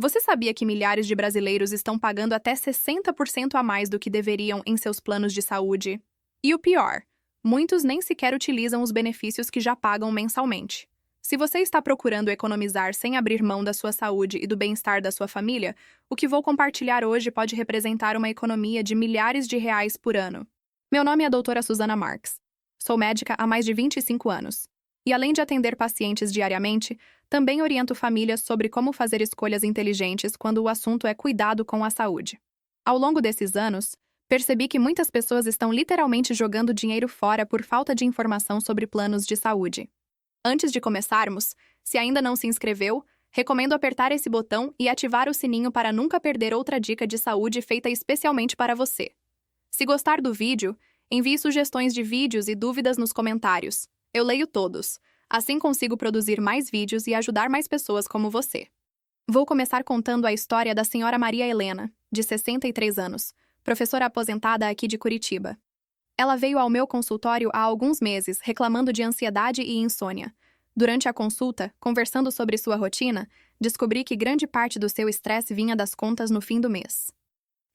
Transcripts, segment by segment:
Você sabia que milhares de brasileiros estão pagando até 60% a mais do que deveriam em seus planos de saúde? E o pior, muitos nem sequer utilizam os benefícios que já pagam mensalmente. Se você está procurando economizar sem abrir mão da sua saúde e do bem-estar da sua família, o que vou compartilhar hoje pode representar uma economia de milhares de reais por ano. Meu nome é a doutora Susana Marques. Sou médica há mais de 25 anos. E além de atender pacientes diariamente, também oriento famílias sobre como fazer escolhas inteligentes quando o assunto é cuidado com a saúde. Ao longo desses anos, percebi que muitas pessoas estão literalmente jogando dinheiro fora por falta de informação sobre planos de saúde. Antes de começarmos, se ainda não se inscreveu, recomendo apertar esse botão e ativar o sininho para nunca perder outra dica de saúde feita especialmente para você. Se gostar do vídeo, envie sugestões de vídeos e dúvidas nos comentários. Eu leio todos. Assim consigo produzir mais vídeos e ajudar mais pessoas como você. Vou começar contando a história da senhora Maria Helena, de 63 anos, professora aposentada aqui de Curitiba. Ela veio ao meu consultório há alguns meses reclamando de ansiedade e insônia. Durante a consulta, conversando sobre sua rotina, descobri que grande parte do seu estresse vinha das contas no fim do mês.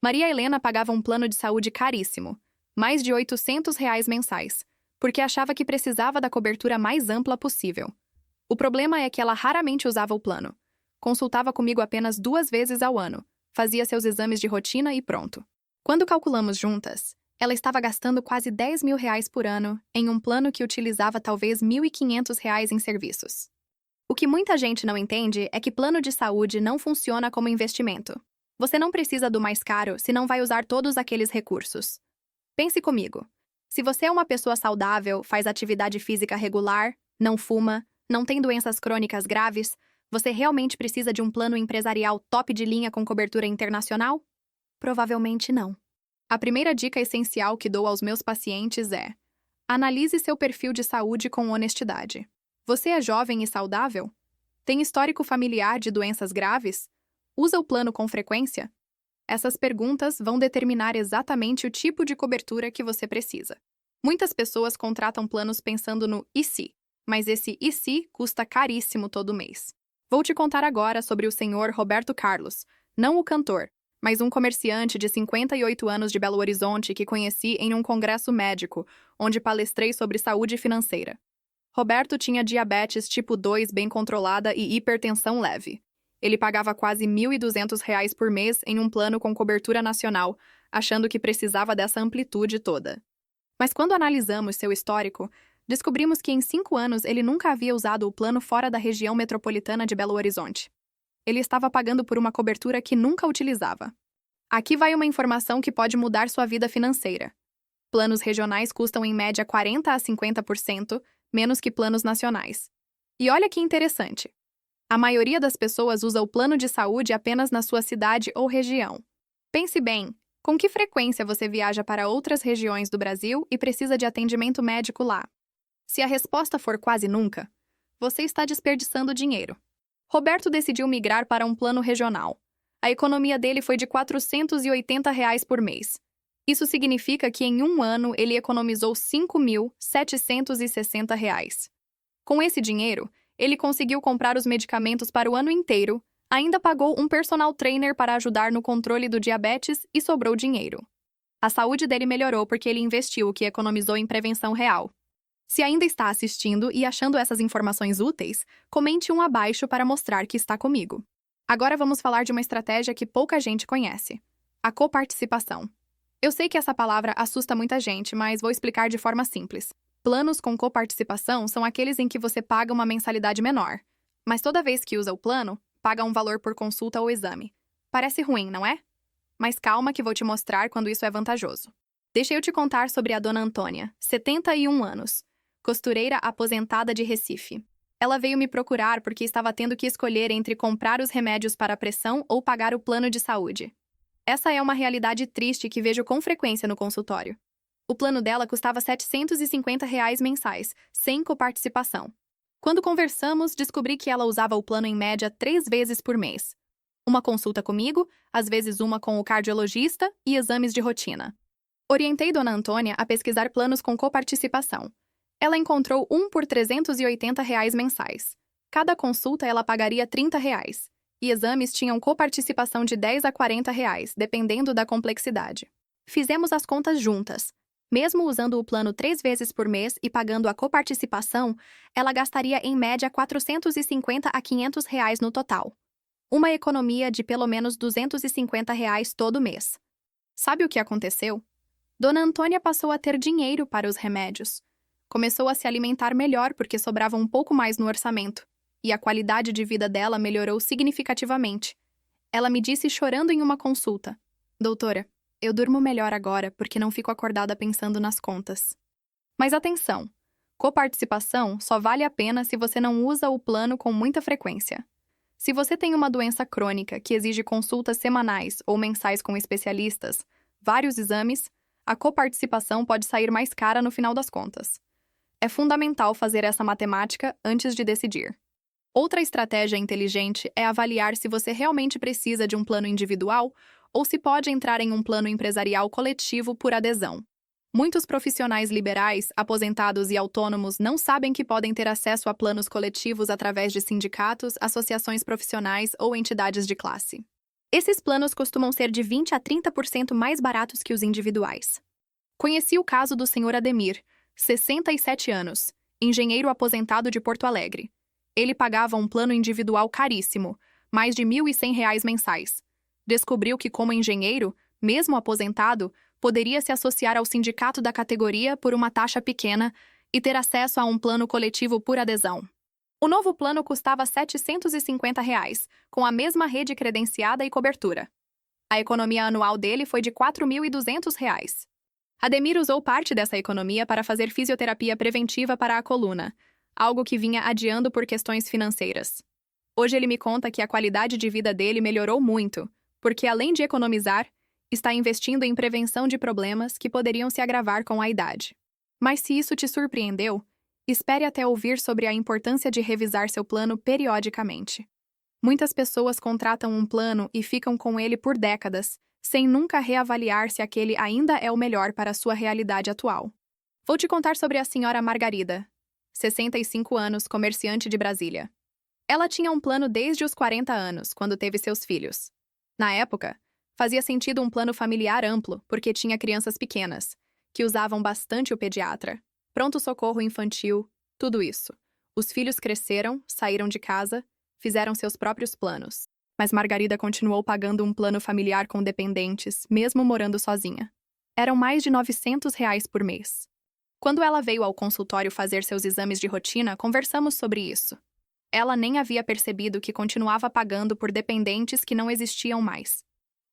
Maria Helena pagava um plano de saúde caríssimo, mais de R$ 800 mensais, porque achava que precisava da cobertura mais ampla possível. O problema é que ela raramente usava o plano. Consultava comigo apenas 2 vezes ao ano, fazia seus exames de rotina e pronto. Quando calculamos juntas, ela estava gastando quase R$ 10.000 por ano em um plano que utilizava talvez R$ 1.500 em serviços. O que muita gente não entende é que plano de saúde não funciona como investimento. Você não precisa do mais caro se não vai usar todos aqueles recursos. Pense comigo. Se você é uma pessoa saudável, faz atividade física regular, não fuma, não tem doenças crônicas graves, você realmente precisa de um plano empresarial top de linha com cobertura internacional? Provavelmente não. A primeira dica essencial que dou aos meus pacientes é: analise seu perfil de saúde com honestidade. Você é jovem e saudável? Tem histórico familiar de doenças graves? Usa o plano com frequência? Essas perguntas vão determinar exatamente o tipo de cobertura que você precisa. Muitas pessoas contratam planos pensando no "e se", mas esse "e se" custa caríssimo todo mês. Vou te contar agora sobre o senhor Roberto Carlos, não o cantor, mas um comerciante de 58 anos de Belo Horizonte que conheci em um congresso médico, onde palestrei sobre saúde financeira. Roberto tinha diabetes tipo 2 bem controlada e hipertensão leve. Ele pagava quase R$ 1.200 por mês em um plano com cobertura nacional, achando que precisava dessa amplitude toda. Mas quando analisamos seu histórico, descobrimos que em 5 anos ele nunca havia usado o plano fora da região metropolitana de Belo Horizonte. Ele estava pagando por uma cobertura que nunca utilizava. Aqui vai uma informação que pode mudar sua vida financeira. Planos regionais custam em média 40% a 50% menos que planos nacionais. E olha que interessante. A maioria das pessoas usa o plano de saúde apenas na sua cidade ou região. Pense bem, com que frequência você viaja para outras regiões do Brasil e precisa de atendimento médico lá? Se a resposta for quase nunca, você está desperdiçando dinheiro. Roberto decidiu migrar para um plano regional. A economia dele foi de R$ 480 por mês. Isso significa que em um ano ele economizou R$ 5.760. Com esse dinheiro, ele conseguiu comprar os medicamentos para o ano inteiro, ainda pagou um personal trainer para ajudar no controle do diabetes e sobrou dinheiro. A saúde dele melhorou porque ele investiu o que economizou em prevenção real. Se ainda está assistindo e achando essas informações úteis, comente um abaixo para mostrar que está comigo. Agora vamos falar de uma estratégia que pouca gente conhece: a coparticipação. Eu sei que essa palavra assusta muita gente, mas vou explicar de forma simples. Planos com coparticipação são aqueles em que você paga uma mensalidade menor, mas toda vez que usa o plano, paga um valor por consulta ou exame. Parece ruim, não é? Mas calma que vou te mostrar quando isso é vantajoso. Deixa eu te contar sobre a dona Antônia, 71 anos, costureira aposentada de Recife. Ela veio me procurar porque estava tendo que escolher entre comprar os remédios para a pressão ou pagar o plano de saúde. Essa é uma realidade triste que vejo com frequência no consultório. O plano dela custava R$ 750 mensais, sem coparticipação. Quando conversamos, descobri que ela usava o plano em média 3 vezes por mês. Uma consulta comigo, às vezes uma com o cardiologista e exames de rotina. Orientei Dona Antônia a pesquisar planos com coparticipação. Ela encontrou um por R$ 380 mensais. Cada consulta ela pagaria R$ 30. e exames tinham coparticipação de R$ 10 a R$ 40, dependendo da complexidade. Fizemos as contas juntas. Mesmo usando o plano 3 vezes por mês e pagando a coparticipação, ela gastaria em média R$ 450 a R$ 500 no total. Uma economia de pelo menos R$ 250 todo mês. Sabe o que aconteceu? Dona Antônia passou a ter dinheiro para os remédios. Começou a se alimentar melhor porque sobrava um pouco mais no orçamento, e a qualidade de vida dela melhorou significativamente. Ela me disse chorando em uma consulta: Doutora, eu durmo melhor agora porque não fico acordada pensando nas contas. Mas atenção! Coparticipação só vale a pena se você não usa o plano com muita frequência. Se você tem uma doença crônica que exige consultas semanais ou mensais com especialistas, vários exames, a coparticipação pode sair mais cara no final das contas. É fundamental fazer essa matemática antes de decidir. Outra estratégia inteligente é avaliar se você realmente precisa de um plano individual ou se pode entrar em um plano empresarial coletivo por adesão. Muitos profissionais liberais, aposentados e autônomos não sabem que podem ter acesso a planos coletivos através de sindicatos, associações profissionais ou entidades de classe. Esses planos costumam ser de 20 a 30% mais baratos que os individuais. Conheci o caso do Sr. Ademir, 67 anos, engenheiro aposentado de Porto Alegre. Ele pagava um plano individual caríssimo, mais de R$ 1.100 mensais. Descobriu que, como engenheiro, mesmo aposentado, poderia se associar ao sindicato da categoria por uma taxa pequena e ter acesso a um plano coletivo por adesão. O novo plano custava R$ 750, com a mesma rede credenciada e cobertura. A economia anual dele foi de R$ 4.200. Ademir usou parte dessa economia para fazer fisioterapia preventiva para a coluna, algo que vinha adiando por questões financeiras. Hoje ele me conta que a qualidade de vida dele melhorou muito, porque além de economizar, está investindo em prevenção de problemas que poderiam se agravar com a idade. Mas se isso te surpreendeu, espere até ouvir sobre a importância de revisar seu plano periodicamente. Muitas pessoas contratam um plano e ficam com ele por décadas, sem nunca reavaliar se aquele ainda é o melhor para a sua realidade atual. Vou te contar sobre a senhora Margarida, 65 anos, comerciante de Brasília. Ela tinha um plano desde os 40 anos, quando teve seus filhos. Na época, fazia sentido um plano familiar amplo, porque tinha crianças pequenas, que usavam bastante o pediatra, pronto-socorro infantil, tudo isso. Os filhos cresceram, saíram de casa, fizeram seus próprios planos. Mas Margarida continuou pagando um plano familiar com dependentes, mesmo morando sozinha. Eram mais de R$ 900 por mês. Quando ela veio ao consultório fazer seus exames de rotina, conversamos sobre isso. Ela nem havia percebido que continuava pagando por dependentes que não existiam mais.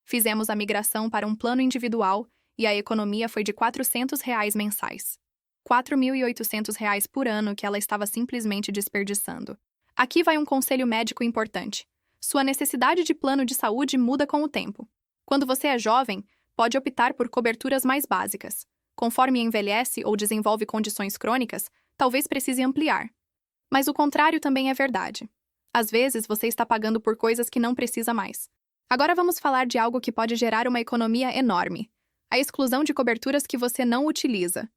Fizemos a migração para um plano individual e a economia foi de R$ 400 mensais. R$ 4.800 por ano que ela estava simplesmente desperdiçando. Aqui vai um conselho médico importante. Sua necessidade de plano de saúde muda com o tempo. Quando você é jovem, pode optar por coberturas mais básicas. Conforme envelhece ou desenvolve condições crônicas, talvez precise ampliar. Mas o contrário também é verdade. Às vezes, você está pagando por coisas que não precisa mais. Agora vamos falar de algo que pode gerar uma economia enorme: a exclusão de coberturas que você não utiliza.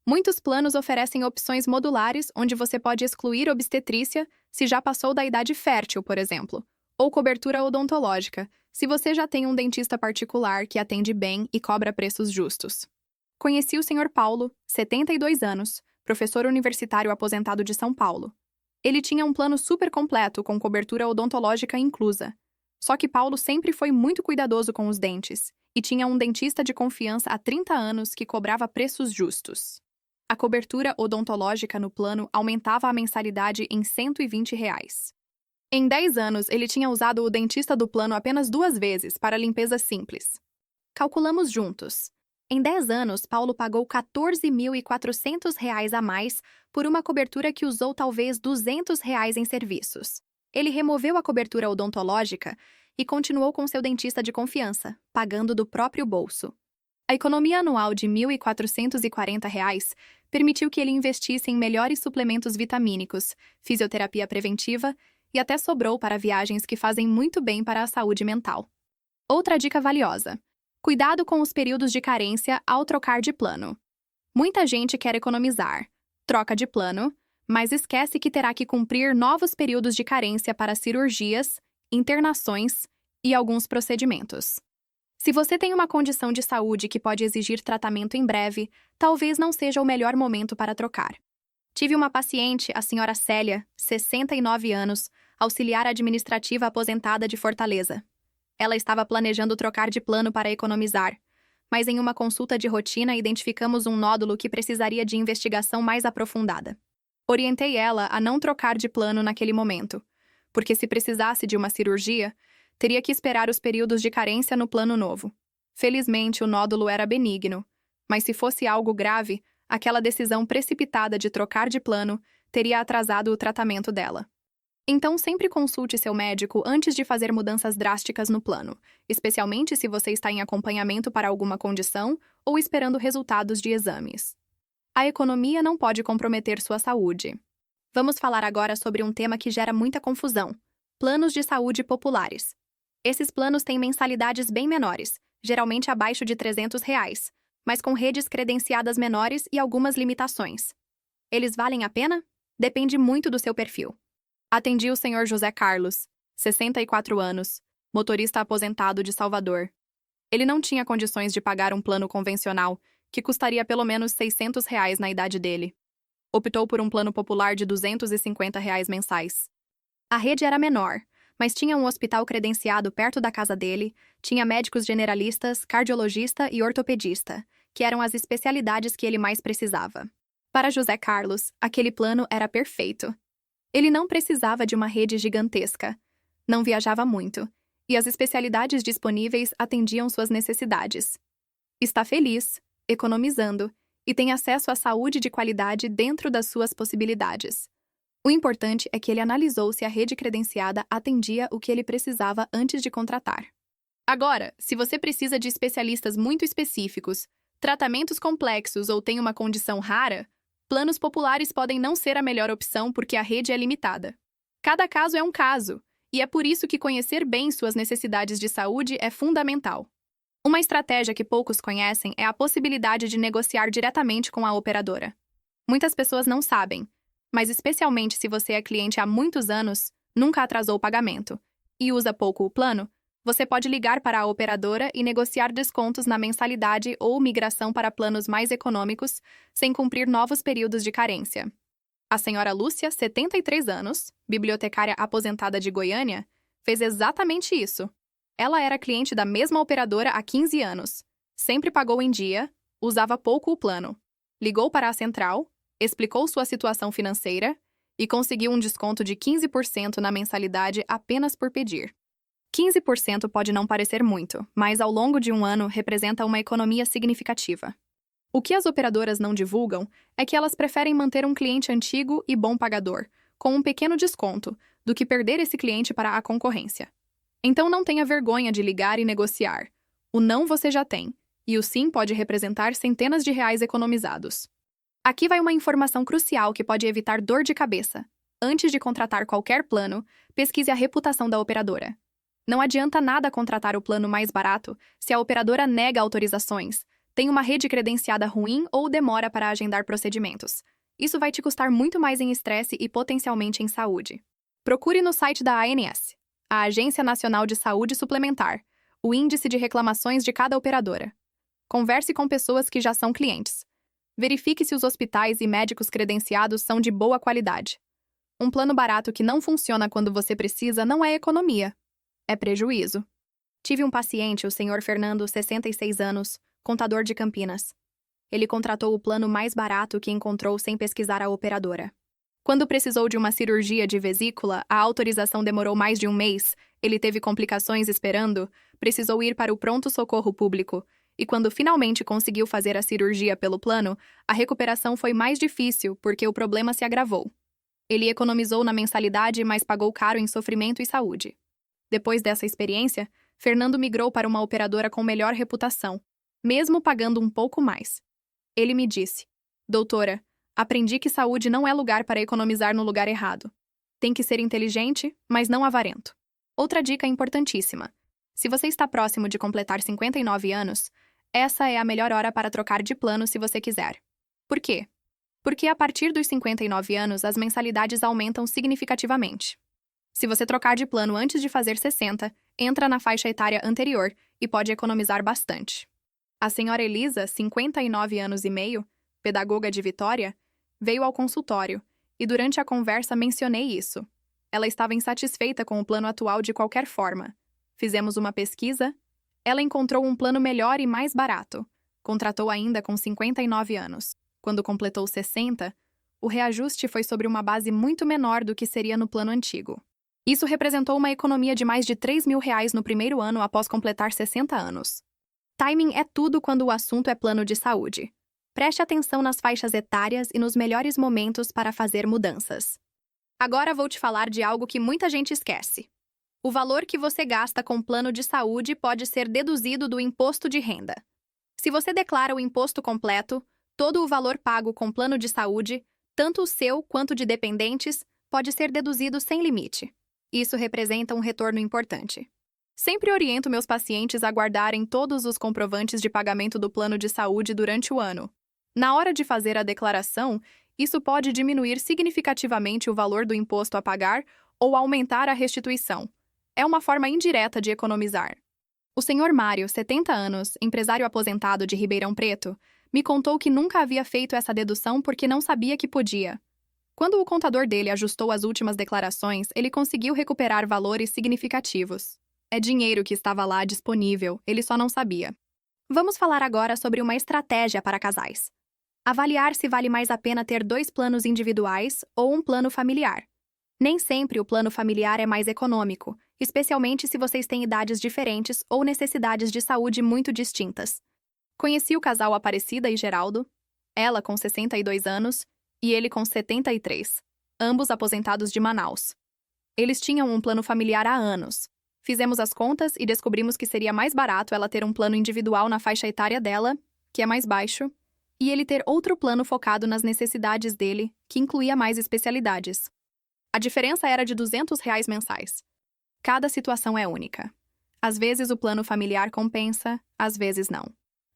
Muitos planos oferecem opções modulares onde você pode excluir obstetrícia se já passou da idade fértil, por exemplo, ou cobertura odontológica, se você já tem um dentista particular que atende bem e cobra preços justos. Conheci o Sr. Paulo, 72 anos, professor universitário aposentado de São Paulo. Ele tinha um plano super completo com cobertura odontológica inclusa. Só que Paulo sempre foi muito cuidadoso com os dentes e tinha um dentista de confiança há 30 anos que cobrava preços justos. A cobertura odontológica no plano aumentava a mensalidade em R$ 120. Em 10 anos, ele tinha usado o dentista do plano apenas 2 vezes para limpeza simples. Calculamos juntos. Em 10 anos, Paulo pagou R$ 14.400 a mais por uma cobertura que usou talvez R$ 200 em serviços. Ele removeu a cobertura odontológica e continuou com seu dentista de confiança, pagando do próprio bolso. A economia anual de R$ 1.440 permitiu que ele investisse em melhores suplementos vitamínicos, fisioterapia preventiva e até sobrou para viagens que fazem muito bem para a saúde mental. Outra dica valiosa: cuidado com os períodos de carência ao trocar de plano. Muita gente quer economizar, troca de plano, mas esquece que terá que cumprir novos períodos de carência para cirurgias, internações e alguns procedimentos. Se você tem uma condição de saúde que pode exigir tratamento em breve, talvez não seja o melhor momento para trocar. Tive uma paciente, a senhora Célia, 69 anos, auxiliar administrativa aposentada de Fortaleza. Ela estava planejando trocar de plano para economizar, mas em uma consulta de rotina identificamos um nódulo que precisaria de investigação mais aprofundada. Orientei ela a não trocar de plano naquele momento, porque se precisasse de uma cirurgia, teria que esperar os períodos de carência no plano novo. Felizmente, o nódulo era benigno, mas se fosse algo grave, aquela decisão precipitada de trocar de plano teria atrasado o tratamento dela. Então, sempre consulte seu médico antes de fazer mudanças drásticas no plano, especialmente se você está em acompanhamento para alguma condição ou esperando resultados de exames. A economia não pode comprometer sua saúde. Vamos falar agora sobre um tema que gera muita confusão: planos de saúde populares. Esses planos têm mensalidades bem menores, geralmente abaixo de R$ 300, mas com redes credenciadas menores e algumas limitações. Eles valem a pena? Depende muito do seu perfil. Atendi o Sr. José Carlos, 64 anos, motorista aposentado de Salvador. Ele não tinha condições de pagar um plano convencional, que custaria pelo menos R$ 600 na idade dele. Optou por um plano popular de R$ 250 mensais. A rede era menor, mas tinha um hospital credenciado perto da casa dele, tinha médicos generalistas, cardiologista e ortopedista, que eram as especialidades que ele mais precisava. Para José Carlos, aquele plano era perfeito. Ele não precisava de uma rede gigantesca, não viajava muito, e as especialidades disponíveis atendiam suas necessidades. Está feliz, economizando, e tem acesso à saúde de qualidade dentro das suas possibilidades. O importante é que ele analisou se a rede credenciada atendia o que ele precisava antes de contratar. Agora, se você precisa de especialistas muito específicos, tratamentos complexos ou tem uma condição rara, planos populares podem não ser a melhor opção porque a rede é limitada. Cada caso é um caso, e é por isso que conhecer bem suas necessidades de saúde é fundamental. Uma estratégia que poucos conhecem é a possibilidade de negociar diretamente com a operadora. Muitas pessoas não sabem, mas especialmente se você é cliente há muitos anos, nunca atrasou o pagamento, e usa pouco o plano, você pode ligar para a operadora e negociar descontos na mensalidade ou migração para planos mais econômicos, sem cumprir novos períodos de carência. A senhora Lúcia, 73 anos, bibliotecária aposentada de Goiânia, fez exatamente isso. Ela era cliente da mesma operadora há 15 anos, sempre pagou em dia, usava pouco o plano. Ligou para a central, explicou sua situação financeira e conseguiu um desconto de 15% na mensalidade apenas por pedir. 15% pode não parecer muito, mas ao longo de um ano representa uma economia significativa. O que as operadoras não divulgam é que elas preferem manter um cliente antigo e bom pagador, com um pequeno desconto, do que perder esse cliente para a concorrência. Então não tenha vergonha de ligar e negociar. O não você já tem, e o sim pode representar centenas de reais economizados. Aqui vai uma informação crucial que pode evitar dor de cabeça. Antes de contratar qualquer plano, pesquise a reputação da operadora. Não adianta nada contratar o plano mais barato se a operadora nega autorizações, tem uma rede credenciada ruim ou demora para agendar procedimentos. Isso vai te custar muito mais em estresse e potencialmente em saúde. Procure no site da ANS, a Agência Nacional de Saúde Suplementar, o índice de reclamações de cada operadora. Converse com pessoas que já são clientes. Verifique se os hospitais e médicos credenciados são de boa qualidade. Um plano barato que não funciona quando você precisa não é economia. É prejuízo. Tive um paciente, o Sr. Fernando, 66 anos, contador de Campinas. Ele contratou o plano mais barato que encontrou sem pesquisar a operadora. Quando precisou de uma cirurgia de vesícula, a autorização demorou mais de um mês, ele teve complicações esperando, precisou ir para o pronto-socorro público, e quando finalmente conseguiu fazer a cirurgia pelo plano, a recuperação foi mais difícil porque o problema se agravou. Ele economizou na mensalidade, mas pagou caro em sofrimento e saúde. Depois dessa experiência, Fernando migrou para uma operadora com melhor reputação, mesmo pagando um pouco mais. Ele me disse: "Doutora, aprendi que saúde não é lugar para economizar no lugar errado. Tem que ser inteligente, mas não avarento." Outra dica importantíssima: se você está próximo de completar 59 anos, essa é a melhor hora para trocar de plano se você quiser. Por quê? Porque a partir dos 59 anos as mensalidades aumentam significativamente. Se você trocar de plano antes de fazer 60, entra na faixa etária anterior e pode economizar bastante. A senhora Elisa, 59 anos e meio, pedagoga de Vitória, veio ao consultório e durante a conversa mencionei isso. Ela estava insatisfeita com o plano atual de qualquer forma. Fizemos uma pesquisa. Ela encontrou um plano melhor e mais barato. Contratou ainda com 59 anos. Quando completou 60, o reajuste foi sobre uma base muito menor do que seria no plano antigo. Isso representou uma economia de mais de R$ 3.000 no primeiro ano após completar 60 anos. Timing é tudo quando o assunto é plano de saúde. Preste atenção nas faixas etárias e nos melhores momentos para fazer mudanças. Agora vou te falar de algo que muita gente esquece. O valor que você gasta com plano de saúde pode ser deduzido do imposto de renda. Se você declara o imposto completo, todo o valor pago com plano de saúde, tanto o seu quanto de dependentes, pode ser deduzido sem limite. Isso representa um retorno importante. Sempre oriento meus pacientes a guardarem todos os comprovantes de pagamento do plano de saúde durante o ano. Na hora de fazer a declaração, isso pode diminuir significativamente o valor do imposto a pagar ou aumentar a restituição. É uma forma indireta de economizar. O senhor Mário, 70 anos, empresário aposentado de Ribeirão Preto, me contou que nunca havia feito essa dedução porque não sabia que podia. Quando o contador dele ajustou as últimas declarações, ele conseguiu recuperar valores significativos. É dinheiro que estava lá disponível, ele só não sabia. Vamos falar agora sobre uma estratégia para casais. Avaliar se vale mais a pena ter 2 planos individuais ou um plano familiar. Nem sempre o plano familiar é mais econômico, especialmente se vocês têm idades diferentes ou necessidades de saúde muito distintas. Conheci o casal Aparecida e Geraldo, ela com 62 anos e ele com 73, ambos aposentados de Manaus. Eles tinham um plano familiar há anos. Fizemos as contas e descobrimos que seria mais barato ela ter um plano individual na faixa etária dela, que é mais baixo, e ele ter outro plano focado nas necessidades dele, que incluía mais especialidades. A diferença era de R$ 200 mensais. Cada situação é única. Às vezes o plano familiar compensa, às vezes não.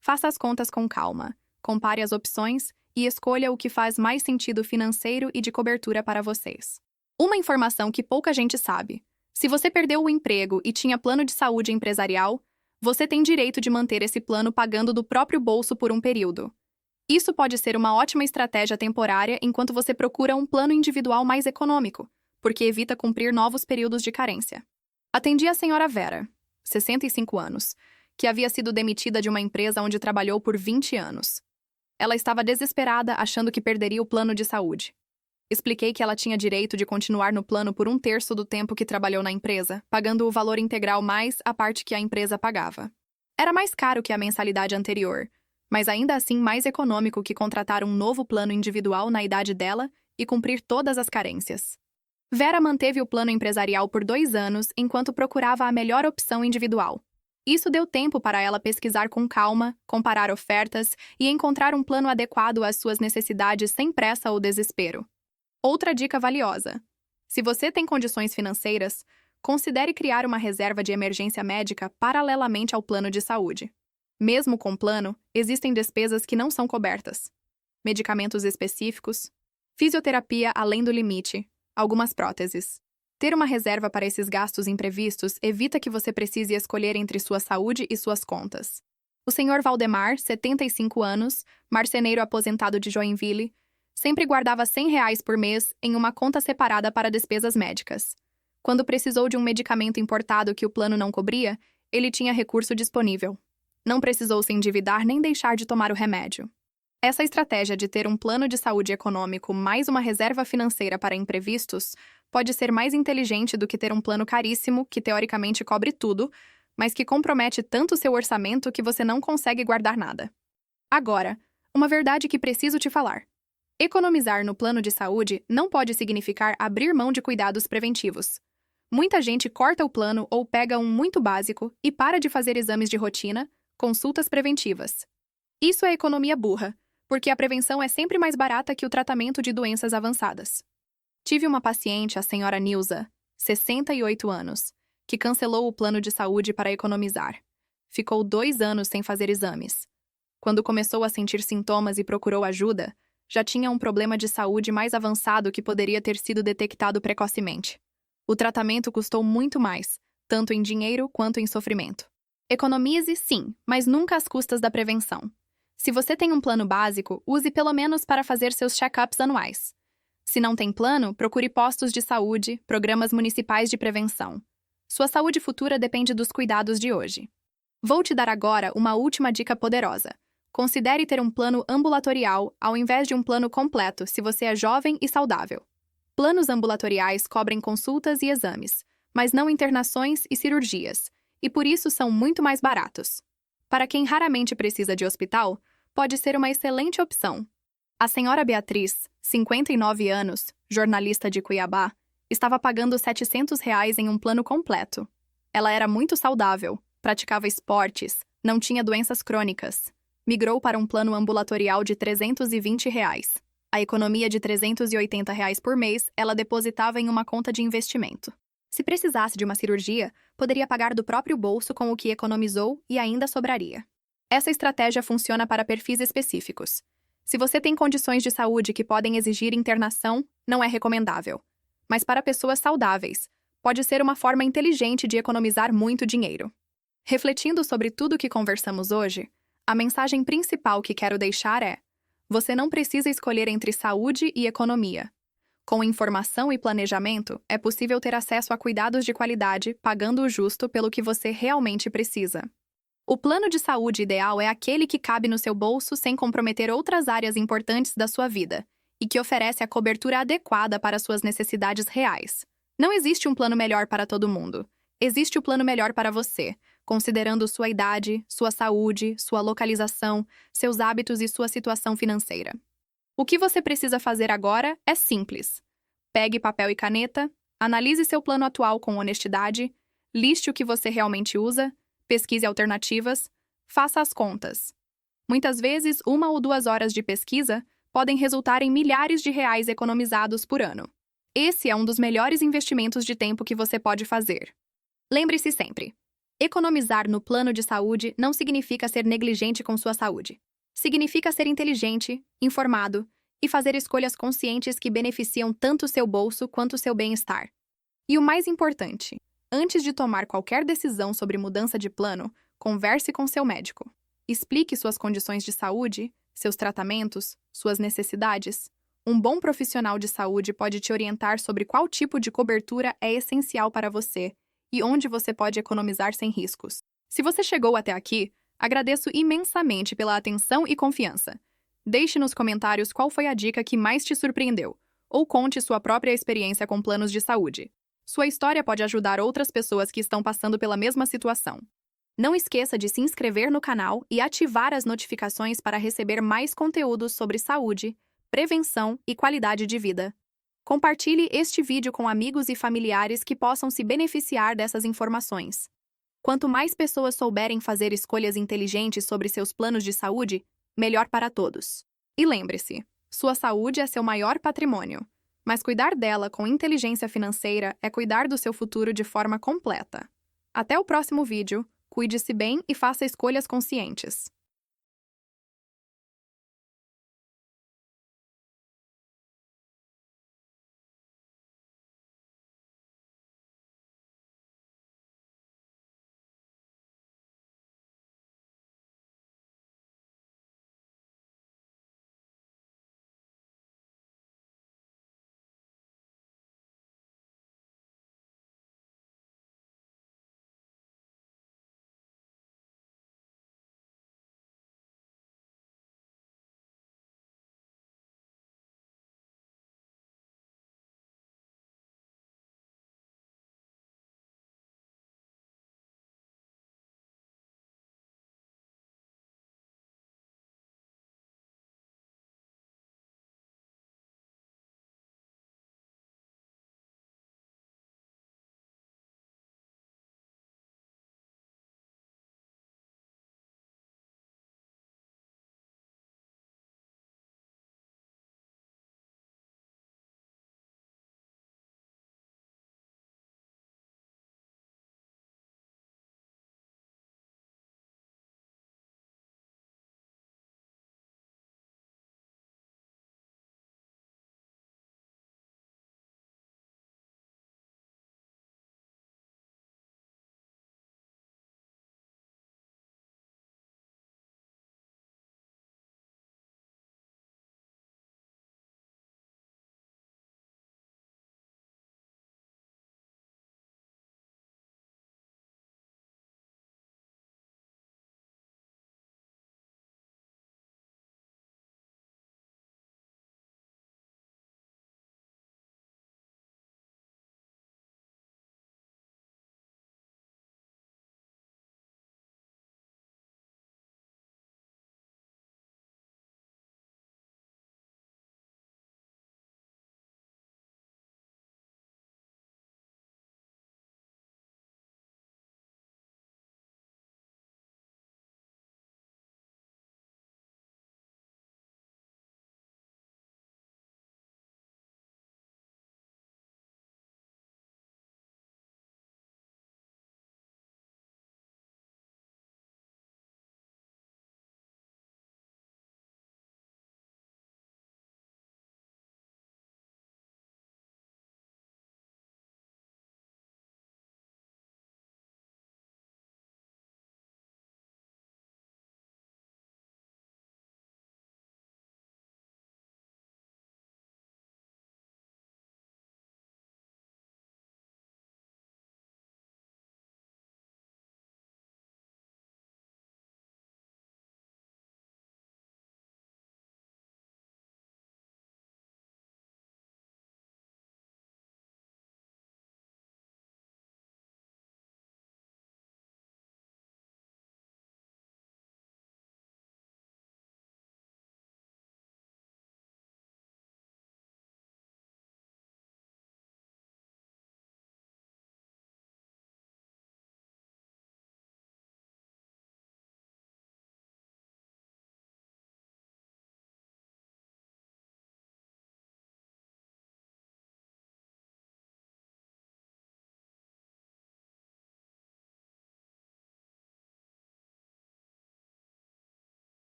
Faça as contas com calma, compare as opções e escolha o que faz mais sentido financeiro e de cobertura para vocês. Uma informação que pouca gente sabe. Se você perdeu o emprego e tinha plano de saúde empresarial, você tem direito de manter esse plano pagando do próprio bolso por um período. Isso pode ser uma ótima estratégia temporária enquanto você procura um plano individual mais econômico, porque evita cumprir novos períodos de carência. Atendi a senhora Vera, 65 anos, que havia sido demitida de uma empresa onde trabalhou por 20 anos. Ela estava desesperada, achando que perderia o plano de saúde. Expliquei que ela tinha direito de continuar no plano por 1/3 do tempo que trabalhou na empresa, pagando o valor integral mais a parte que a empresa pagava. Era mais caro que a mensalidade anterior, mas ainda assim mais econômico que contratar um novo plano individual na idade dela e cumprir todas as carências. Vera manteve o plano empresarial por 2 anos enquanto procurava a melhor opção individual. Isso deu tempo para ela pesquisar com calma, comparar ofertas e encontrar um plano adequado às suas necessidades sem pressa ou desespero. Outra dica valiosa: se você tem condições financeiras, considere criar uma reserva de emergência médica paralelamente ao plano de saúde. Mesmo com plano, existem despesas que não são cobertas. Medicamentos específicos, fisioterapia além do limite, algumas próteses. Ter uma reserva para esses gastos imprevistos evita que você precise escolher entre sua saúde e suas contas. O Sr. Valdemar, 75 anos, marceneiro aposentado de Joinville, sempre guardava R$ 100 por mês em uma conta separada para despesas médicas. Quando precisou de um medicamento importado que o plano não cobria, ele tinha recurso disponível. Não precisou se endividar nem deixar de tomar o remédio. Essa estratégia de ter um plano de saúde econômico mais uma reserva financeira para imprevistos pode ser mais inteligente do que ter um plano caríssimo que teoricamente cobre tudo, mas que compromete tanto seu orçamento que você não consegue guardar nada. Agora, uma verdade que preciso te falar. Economizar no plano de saúde não pode significar abrir mão de cuidados preventivos. Muita gente corta o plano ou pega um muito básico e para de fazer exames de rotina, consultas preventivas. Isso é economia burra, porque a prevenção é sempre mais barata que o tratamento de doenças avançadas. Tive uma paciente, a senhora Nilza, 68 anos, que cancelou o plano de saúde para economizar. Ficou 2 anos sem fazer exames. Quando começou a sentir sintomas e procurou ajuda, já tinha um problema de saúde mais avançado que poderia ter sido detectado precocemente. O tratamento custou muito mais, tanto em dinheiro quanto em sofrimento. Economize, sim, mas nunca às custas da prevenção. Se você tem um plano básico, use pelo menos para fazer seus check-ups anuais. Se não tem plano, procure postos de saúde, programas municipais de prevenção. Sua saúde futura depende dos cuidados de hoje. Vou te dar agora uma última dica poderosa. Considere ter um plano ambulatorial ao invés de um plano completo se você é jovem e saudável. Planos ambulatoriais cobrem consultas e exames, mas não internações e cirurgias, e por isso são muito mais baratos. Para quem raramente precisa de hospital, pode ser uma excelente opção. A senhora Beatriz, 59 anos, jornalista de Cuiabá, estava pagando R$ 700 em um plano completo. Ela era muito saudável, praticava esportes, não tinha doenças crônicas. Migrou para um plano ambulatorial de R$ 320. A economia de R$ 380 por mês ela depositava em uma conta de investimento. Se precisasse de uma cirurgia, poderia pagar do próprio bolso com o que economizou e ainda sobraria. Essa estratégia funciona para perfis específicos. Se você tem condições de saúde que podem exigir internação, não é recomendável. Mas para pessoas saudáveis, pode ser uma forma inteligente de economizar muito dinheiro. Refletindo sobre tudo o que conversamos hoje, a mensagem principal que quero deixar é: você não precisa escolher entre saúde e economia. Com informação e planejamento, é possível ter acesso a cuidados de qualidade, pagando o justo pelo que você realmente precisa. O plano de saúde ideal é aquele que cabe no seu bolso sem comprometer outras áreas importantes da sua vida e que oferece a cobertura adequada para suas necessidades reais. Não existe um plano melhor para todo mundo. Existe o plano melhor para você, considerando sua idade, sua saúde, sua localização, seus hábitos e sua situação financeira. O que você precisa fazer agora é simples. Pegue papel e caneta, analise seu plano atual com honestidade, liste o que você realmente usa, pesquise alternativas, faça as contas. Muitas vezes, 1 ou 2 horas de pesquisa podem resultar em milhares de reais economizados por ano. Esse é um dos melhores investimentos de tempo que você pode fazer. Lembre-se sempre: economizar no plano de saúde não significa ser negligente com sua saúde. Significa ser inteligente, informado e fazer escolhas conscientes que beneficiam tanto seu bolso quanto seu bem-estar. E o mais importante, antes de tomar qualquer decisão sobre mudança de plano, converse com seu médico. Explique suas condições de saúde, seus tratamentos, suas necessidades. Um bom profissional de saúde pode te orientar sobre qual tipo de cobertura é essencial para você e onde você pode economizar sem riscos. Se você chegou até aqui, agradeço imensamente pela atenção e confiança. Deixe nos comentários qual foi a dica que mais te surpreendeu, ou conte sua própria experiência com planos de saúde. Sua história pode ajudar outras pessoas que estão passando pela mesma situação. Não esqueça de se inscrever no canal e ativar as notificações para receber mais conteúdos sobre saúde, prevenção e qualidade de vida. Compartilhe este vídeo com amigos e familiares que possam se beneficiar dessas informações. Quanto mais pessoas souberem fazer escolhas inteligentes sobre seus planos de saúde, melhor para todos. E lembre-se, sua saúde é seu maior patrimônio, mas cuidar dela com inteligência financeira é cuidar do seu futuro de forma completa. Até o próximo vídeo, cuide-se bem e faça escolhas conscientes.